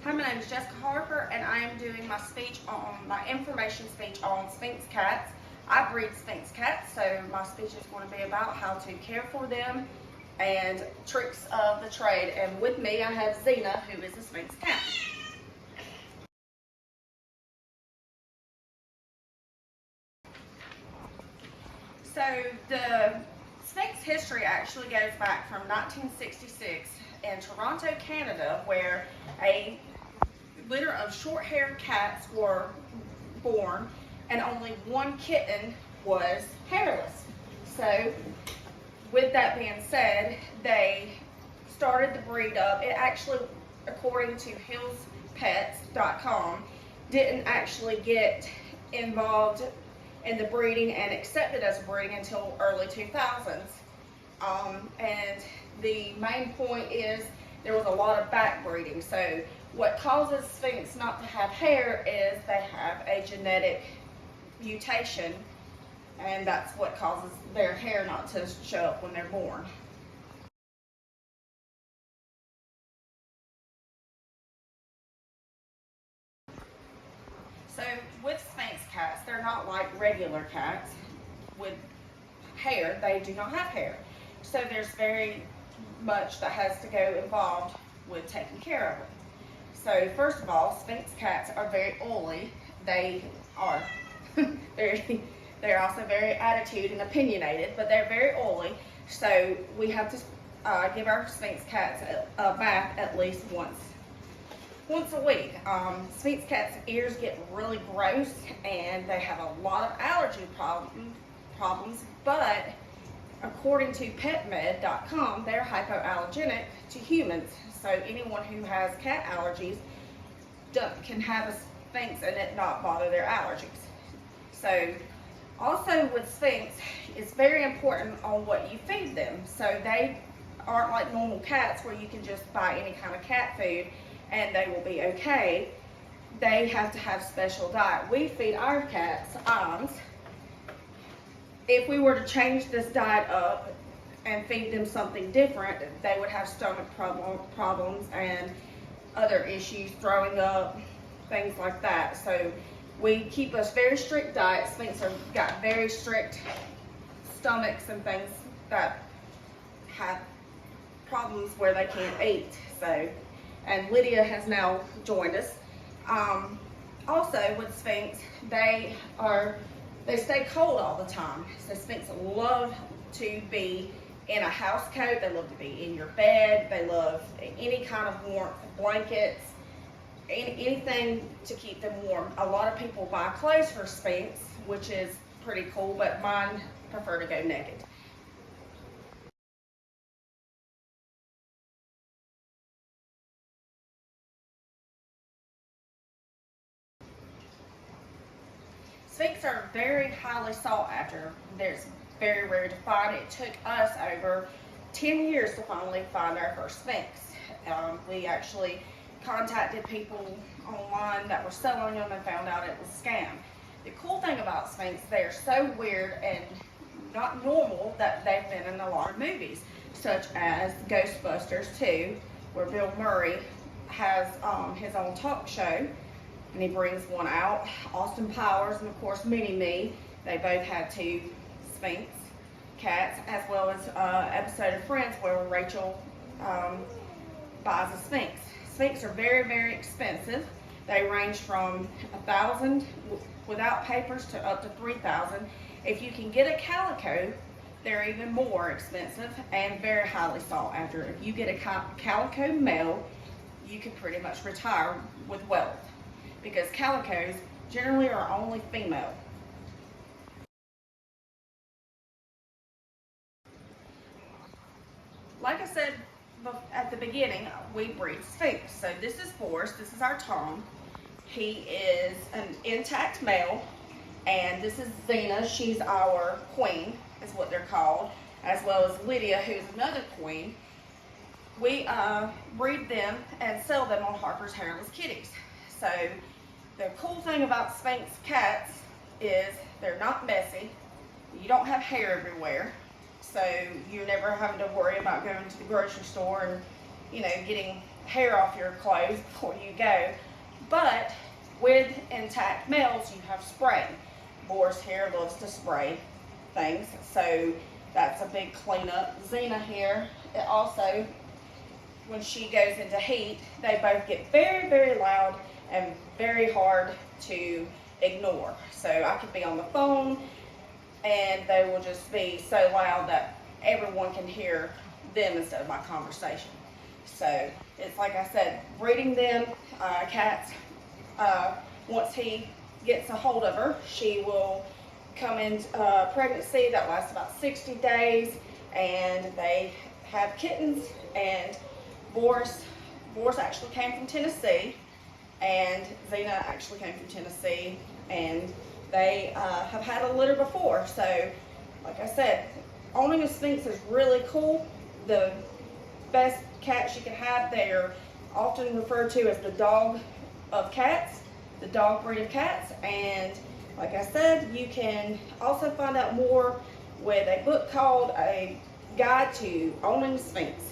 Hi, my name is Jessica Harper, and I am doing my information speech on Sphinx cats. I breed Sphinx cats, so my speech is going to be about how to care for them and tricks of the trade. And with me, I have Zena, who is a Sphinx cat. So the Sphinx history actually goes back from 1966 in Toronto, Canada, where a litter of short-haired cats were born, and only one kitten was hairless. So, with that being said, they started the breed up. It actually, according to hillspets.com, didn't actually get involved in the breeding and accepted as breeding until early 2000s. And the main point is there was a lot of backbreeding. So what causes Sphinx not to have hair is they have a genetic mutation, and that's what causes their hair not to show up when they're born. So with Sphinx cats, they're not like regular cats with hair. They do not have hair. So there's very much that has to go involved with taking care of it. So first of all, Sphinx cats are very oily. They are they're also very attitude and opinionated, but they're very oily. So we have to give our Sphinx cats a bath at least once a week. Sphinx cats' ears get really gross, and they have a lot of allergy problems, but according to petmed.com, they're hypoallergenic to humans. So anyone who has cat allergies can have a Sphinx and it not bother their allergies. So also with Sphinx, it's very important on what you feed them. So they aren't like normal cats where you can just buy any kind of cat food and they will be okay. They have to have special diet. We feed our cats almonds. If we were to change this diet up and feed them something different, they would have stomach problems and other issues, throwing up, things like that. So we keep a very strict diet. Sphinx have got very strict stomachs and things that have problems where they can't eat. So, and Lydia has now joined us. Also with Sphinx, they stay cold all the time. So Sphinx love to be in a house coat. They love to be in your bed. They love any kind of warmth, blankets, anything to keep them warm. A lot of people buy clothes for Sphinx, which is pretty cool, but mine prefer to go naked. Sphinx are very highly sought after. It's very rare to find. It took us over 10 years to finally find our first Sphinx. We actually contacted people online that were selling them and found out it was a scam. The cool thing about Sphinx, they're so weird and not normal that they've been in a lot of movies, such as Ghostbusters 2, where Bill Murray has his own talk show, and he brings one out. Austin Powers and of course Mini-Me, they both had two Sphinx cats, as well as an episode of Friends where Rachel buys a Sphinx. Sphinx are very, very expensive. They range from $1,000 without papers to up to $3,000. If you can get a calico, they're even more expensive and very highly sought after. If you get a calico male, you can pretty much retire with wealth, because calicos generally are only female. Like I said at the beginning, we breed Sphinx. So this is Forrest, this is our Tom. He is an intact male, and this is Zena, she's our queen, is what they're called, as well as Lydia, who's another queen. We breed them and sell them on Harper's Hairless Kitties. So the cool thing about Sphinx cats is they're not messy. You don't have hair everywhere. So you're never having to worry about going to the grocery store and you know, getting hair off your clothes before you go. But with intact males, you have spray. Boar's hair loves to spray things, so that's a big cleanup. Xena here, it also, when she goes into heat, they both get very, very loud and very hard to ignore. So I could be on the phone and they will just be so loud that everyone can hear them instead of my conversation. So it's like I said, breeding them, cats, once he gets a hold of her, she will come into pregnancy that lasts about 60 days, and they have kittens. And Boris actually came from Tennessee, and Xena actually came from Tennessee, and they have had a litter before. So like I said, owning a Sphinx is really cool. The best cats you can have, they're often referred to as the dog of cats, the dog breed of cats. And like I said, you can also find out more with a book called A Guide to Owning Sphinx.